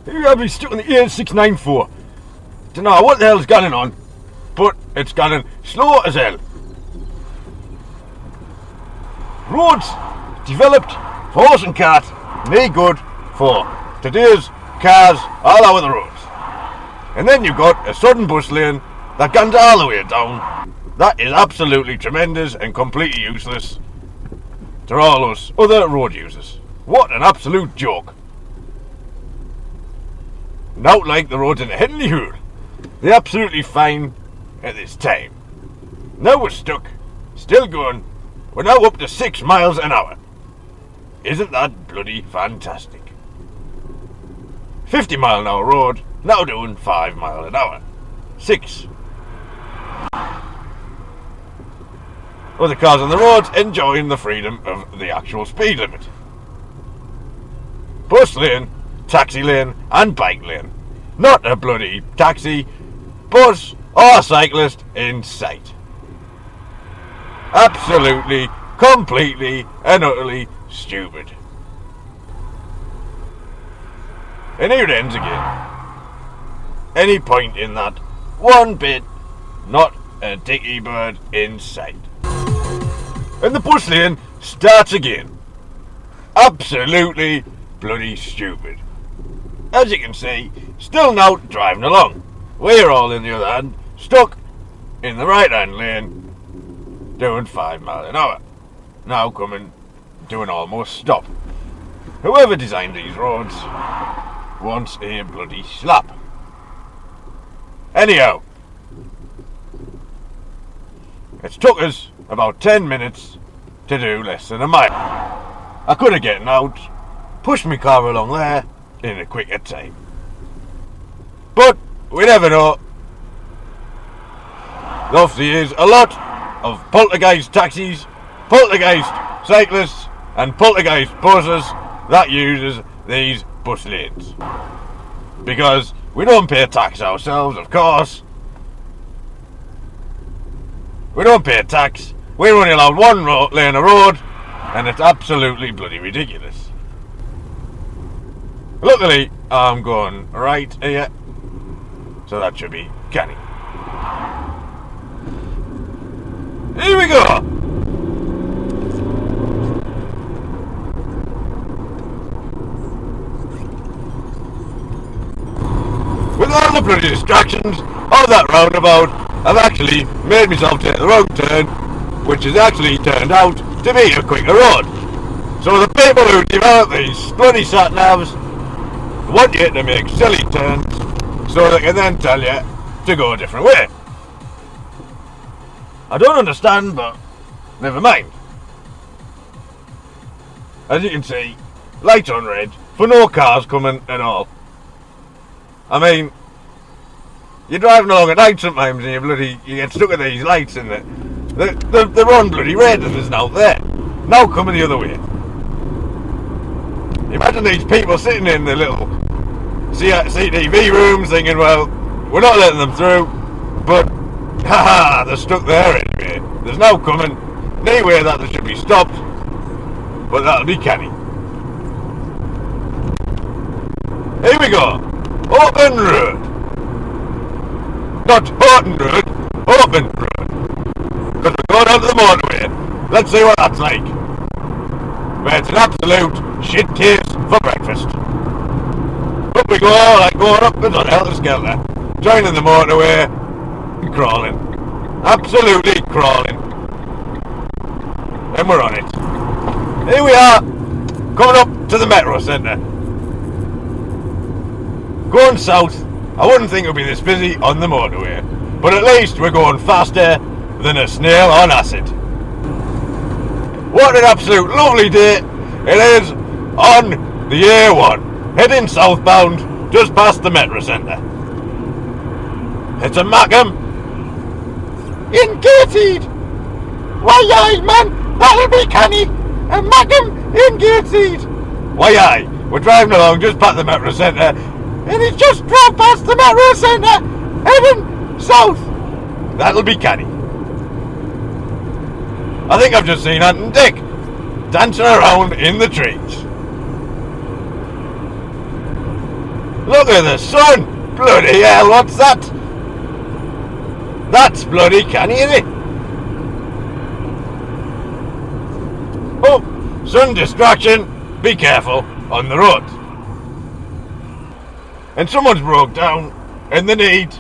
I'll be stuck in the A694. Don't know what the hell's going on, but it's going slow as hell. Roads developed for horse and cart, made good for today's cars all over the roads. And then you've got a sudden bus lane that goes all the way down. That is absolutely tremendous and completely useless to all us other road users. What an absolute joke. Not like the roads in the Henley Hood. They're absolutely fine at this time. Now we're stuck, still going. We're now up to 6 miles an hour. Isn't that bloody fantastic? 50 mile an hour road, now doing 5 miles an hour. 6. Other cars on the roads enjoying the freedom of the actual speed limit. Bus lane, taxi lane and bike lane. Not a bloody taxi, bus or cyclist in sight. Absolutely, completely and utterly stupid. And here it ends again. Any point in that? One bit, not a dicky bird in sight. And the bus lane starts again. Absolutely bloody stupid. As you can see, still now driving along. We're all, in the other hand, stuck in the right hand lane, doing 5 miles an hour. Now coming to an almost stop. Whoever designed these roads wants a bloody slap. Anyhow, it's took us about 10 minutes to do less than a mile. I could have gotten out, pushed my car along there in a quicker time. But we never know. There obviously is a lot of poltergeist taxis, poltergeist cyclists and poltergeist buses that uses these bus lanes. Because we don't pay tax ourselves, of course. We don't pay tax. We're only allowed one lane of road, and it's absolutely bloody ridiculous. Luckily, I'm going right here, so that should be canny. Here we go! With all the bloody distractions of that roundabout, I've actually made myself take the wrong turn, which has actually turned out to be a quicker road. So the people who develop these bloody sat-navs want you to make silly turns so they can then tell you to go a different way. I don't understand, but never mind. As you can see, lights on red for no cars coming at all. I mean, you're driving along at night sometimes and you get stuck at these lights and they're on bloody red and there's no there. Now coming the other way. Imagine these people sitting in the little CTV rooms thinking, well, we're not letting them through, but haha, they're stuck there anyway. There's no coming anywhere that they should be stopped, but that'll be canny. Here we go. Open road. Not Horton Road, open road. Because we're going onto the motorway. Let's see what that's like. Where it's an absolute shit case for breakfast. Up we go, like going up and on helter skelter. Joining the motorway and crawling. Absolutely crawling. And we're on it. Here we are, coming up to the metro centre. Going south, I wouldn't think it would be this busy on the motorway, but at least we're going faster than a snail on acid. What an absolute lovely day it is on the A1, heading southbound just past the metro centre. It's a Mackem in Gateshead. Why aye man, that'll be canny. A Mackem in Gateshead. Why aye, we're driving along just past the metro centre, and it just drove past the metro centre, heading south. That'll be canny. I think I've just seen Ant and Dick dancing around in the trees. Look at the sun! Bloody hell, what's that? That's bloody canny, isn't it? Oh, sun distraction. Be careful on the road. And someone's broke down and they need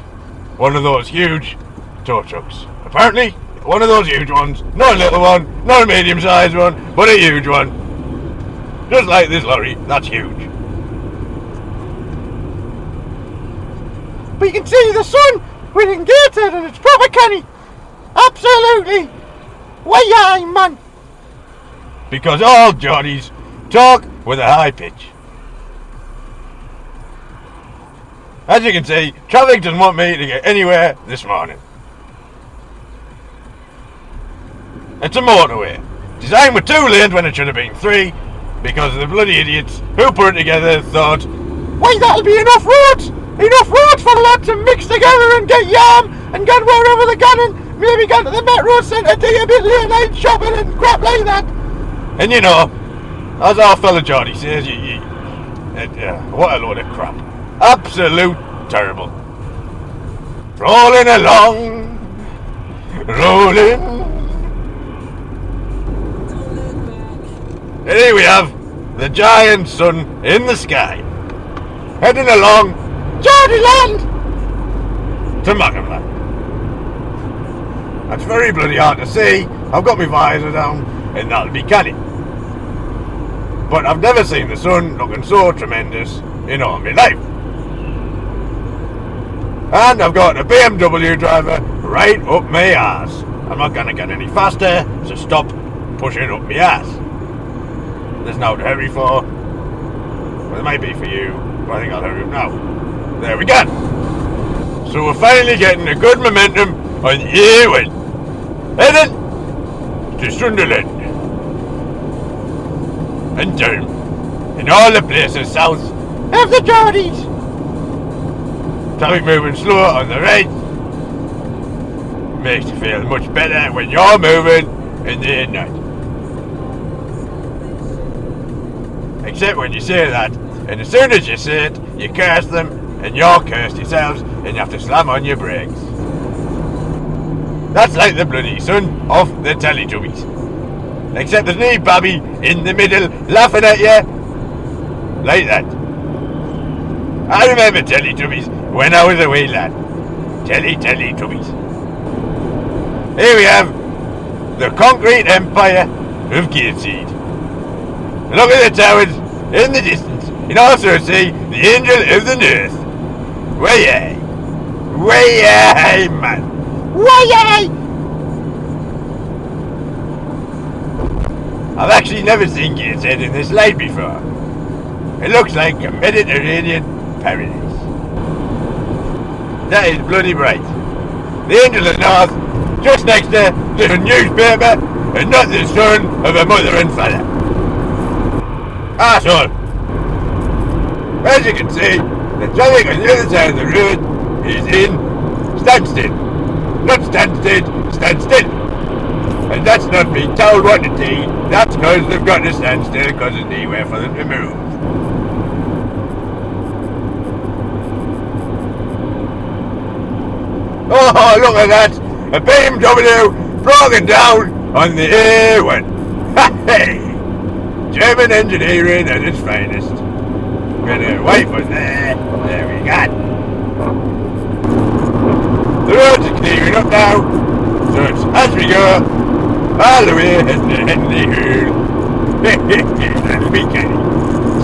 one of those huge tow trucks. Apparently, one of those huge ones. Not a little one, not a medium-sized one, but a huge one. Just like this lorry, that's huge. But you can see the sun within gated and it's proper canny. Absolutely. Way man. Because all Geordies talk with a high pitch. As you can see, traffic doesn't want me to get anywhere this morning. It's a motorway, designed with 2 lanes when it should have been 3, because the bloody idiots who put it together thought, why, that'll be enough roads! Enough roads for the lads to mix together and get yam and get wherever they're going, maybe go to the Metro Centre, do a bit late night shopping and crap like that. And you know, as our fellow Geordie says, what a load of crap. Absolute terrible. Rolling along, rolling. And here we have the giant sun in the sky, heading along Geordie land to Mackem Man. That's very bloody hard to see. I've got my visor down, and that'll be canny. But I've never seen the sun looking so tremendous in all my life. And I've got a BMW driver right up my arse. I'm not gonna get any faster, so stop pushing up my ass. There's no to hurry for. Well, it might be for you, but I think I'll hurry up now. There we go. So we're finally getting a good momentum on the A1. Heading to Sunderland. And down. In all the places south of the Geordies. Traffic moving slower on the right. Makes you feel much better when you're moving in the night. Except when you say that, and as soon as you say it, you curse them, and you're cursed yourselves, and you have to slam on your brakes. That's like the bloody son of the Teletubbies. Except there's no Bobby in the middle laughing at you. Like that. I remember Teletubbies when I was a wee lad. Teletubbies. Here we have the concrete empire of Gateshead. Look at the towers in the distance. You can also see the angel of the north. Way man. Way I've actually never seen Gateshead in this light before. It looks like a Mediterranean paradise. That is bloody bright. The angel of the north, just next to the newspaper, and not the son of a mother and father. Arsehole. As you can see, the traffic on the other side of the road is in standstill. Not standstill, standstill. And that's not being told what to do. That's because they've got to stand still because there's nowhere for them to move. Oh, look at that! A BMW broken down on the A1. Hey! German engineering at its finest. Gonna wait for there. There we go. The roads are clearing up now, so it's as we go, all the way heading to Henley Hill. That'll be canny.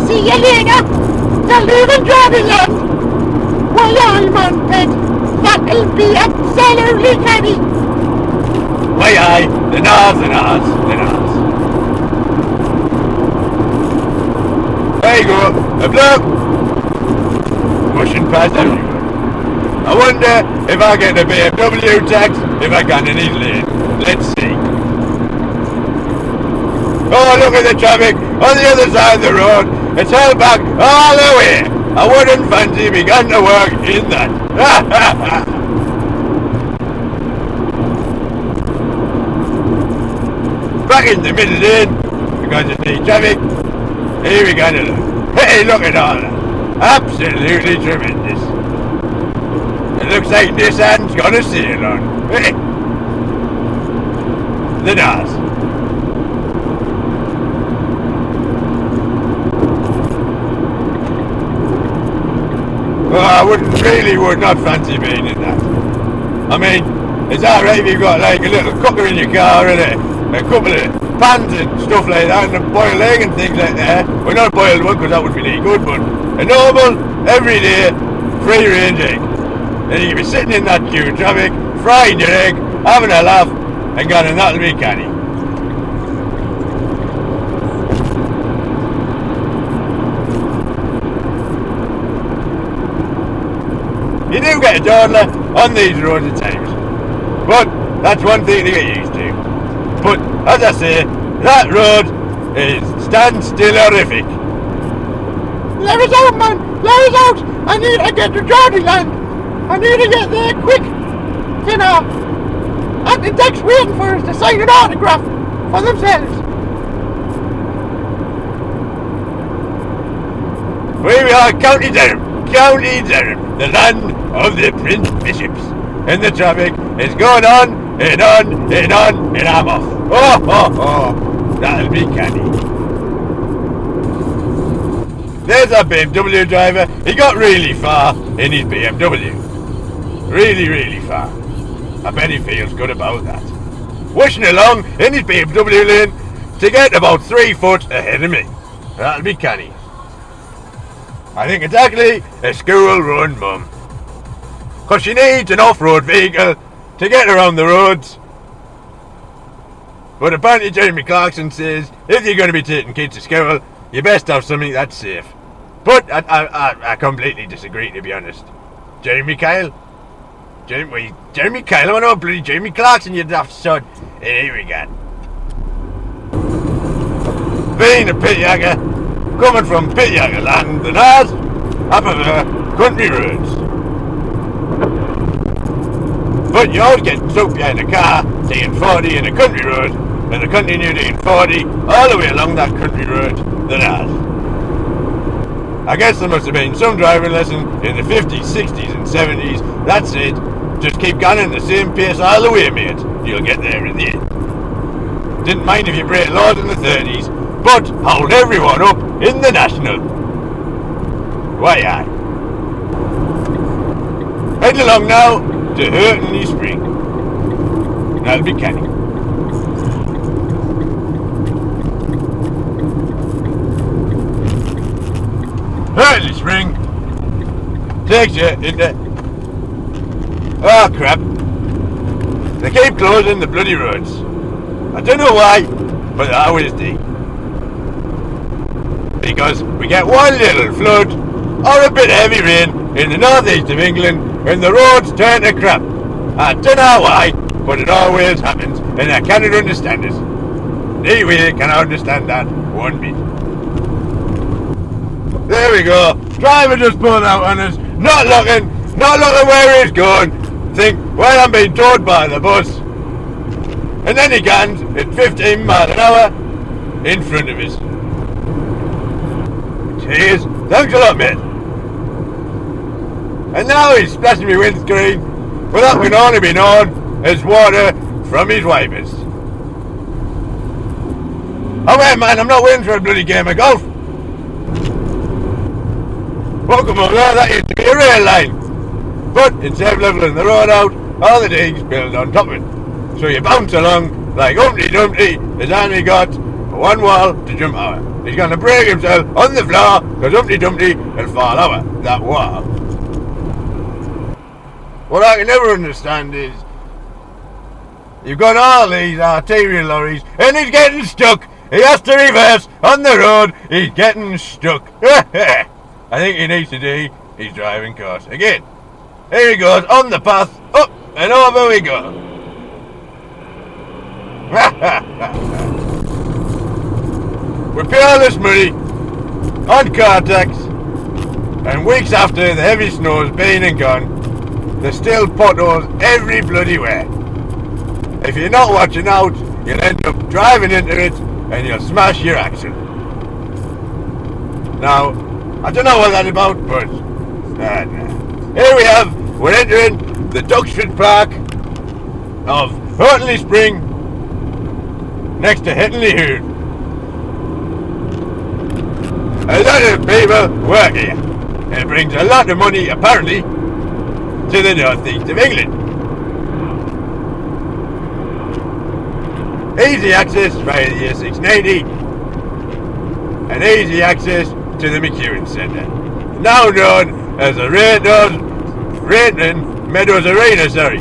See you later. They're leaving Geordie land. Well, man, Pet. That'll be absolutely canny. Why, aye, the Nars. There you go, a bloke pushing past everyone. I wonder if I get a BMW tax if I can in his lane. Let's see. Oh, look at the traffic on the other side of the road. It's held back all the way. I wouldn't fancy begun to work in that. Back in the middle lane because it's the traffic. Here we go. Hey, look at all that. Absolutely tremendous. It looks like this hand's got a sail on. The NAS. Well, I would not fancy being in that. I mean, it's alright if you've got like a little cooker in your car and a couple of pans and stuff like that, and a boiled egg and things like that. Well, not a boiled one because that would be really good, but a normal, everyday, free range egg. Then you can be sitting in that queue of traffic, frying your egg, having a laugh, and going, and that'll be canny. You do get a dawdler on these roads at times, but that's one thing to get used to. But as I say, that road is standstill horrific. Let us out, man! Let us out! I need to get to Geordie land! I need to get there quick! You know, and the deck's waiting for us to sign an autograph for themselves. We are County Durham, the land of the Prince Bishops. And the traffic is going on, and on, and on, and I'm off. Oh, that'll be canny. There's that BMW driver. He got really far in his BMW. Really, really far. I bet he feels good about that. Whooshing along in his BMW lane to get about 3 foot ahead of me. That'll be canny. I think it's actually a school-run mum. Because she needs an off-road vehicle to get around the roads. But apparently Jeremy Clarkson says if you're going to be taking kids to school, you best have something that's safe. But I completely disagree, to be honest. Jeremy Kyle? Jeremy Kyle? I want to know bloody Jeremy Clarkson, you daft sod. Here we go. Being a pit yager, coming from pit yager land than ours, I prefer country roads. But you always get stuck behind a car doing 40 in a country road, and the continue doing 40 all the way along that country road than ours. I guess there must have been some driving lesson in the 50s, 60s and 70s that said, just keep going at the same pace all the way, mate. You'll get there in the end. Didn't mind if you break laws in the 30s, but hold everyone up in the National. Why, aye. Head along now to Hurton Spring. That'll be canny. Hurton Spring takes you into... Oh crap. They keep closing the bloody roads. I don't know why, but they always do. Because we get one little flood or a bit of heavy rain in the northeast of England and the roads turn to crap. I don't know why, but it always happens and I cannot understand it. Anyway, can I understand that one bit. There we go. Driver just pulled out on us, not looking where he's going. Think, well, I'm being towed by the bus. And then he guns at 15 miles an hour in front of us. Cheers, thanks a lot, mate. And now he's splashing me windscreen with that can only be known as water from his wipers. Oh wait, man, I'm not waiting for a bloody game of golf. Welcome over there, that used to be a rail line. But instead of levelling the road out, all the digs build on top of it. So you bounce along like Humpty Dumpty has only got one wall to jump over. He's going to break himself on the floor because Humpty Dumpty will fall over that wall. What I can never understand is you've got all these arterial lorries and he's getting stuck. He has to reverse on the road. He's getting stuck. I think he needs to do his driving course again. Here he goes on the path, up and over we go. We pay all this money on car tax, and weeks after the heavy snow's been and gone, there's still potholes every bloody way. If you're not watching out, you'll end up driving into it and you'll smash your axle. Now, I don't know what that's about, but here we have, we're entering the Duxford Park of Hurtley Spring, next to Hurtley Hood. A lot of people work here. It brings a lot of money, apparently, to the northeast of England. Easy access via the A690 and easy access to the McEwen Centre, now known as the Rant Meadows Arena, sorry.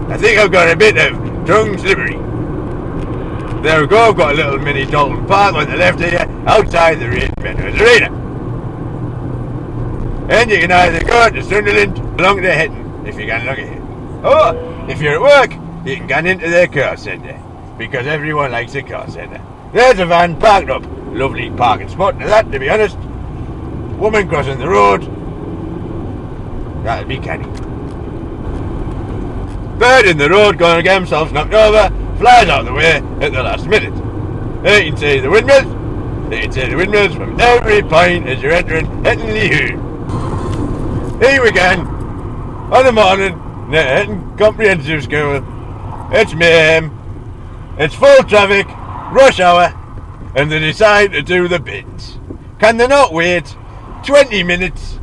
I think I've got a bit of tongue slippery. There we go, I've got a little mini Dalton Park on the left here, outside the Rant Meadows Arena. And you can either go to Sunderland along to Hitton, if you can look at it. Or, if you're at work, you can get into their car centre, because everyone likes a car centre. There's a van parked up. Lovely parking spot to that, to be honest. Woman crossing the road. That'll be canny. Bird in the road going to get himself knocked over, flies out of the way at the last minute. There you can see the windmills. You can see the windmills from every point as you're entering Hitton Hood. Here we go, on the morning, near Hitton Comprehensive School. It's mayhem. It's full traffic, rush hour, and they decide to do the bins. Can they not wait 20 minutes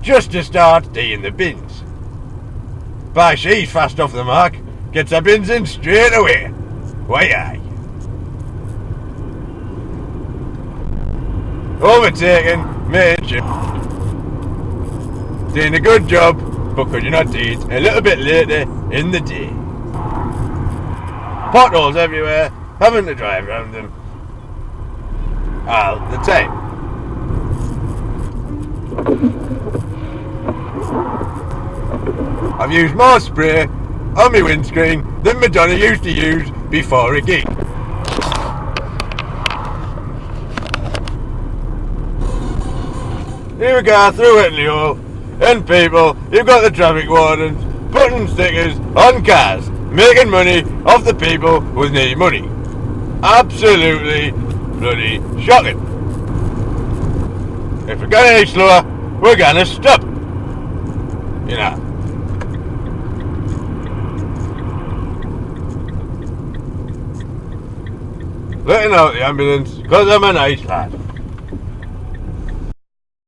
just to start doing the bins? By she's fast off the mark, gets her bins in straight away. Why aye. Overtaken, major. Doing a good job, but could you not do it a little bit later in the day? Potholes everywhere, having to drive around them all the time. I've used more spray on my windscreen than Madonna used to use before a gig. Here we go through Whitley, and people, you've got the traffic wardens putting stickers on cars, making money off the people who need money. Absolutely bloody shocking. If we're going any slower, we're going to stop. You know. Letting out the ambulance because I'm a nice lad.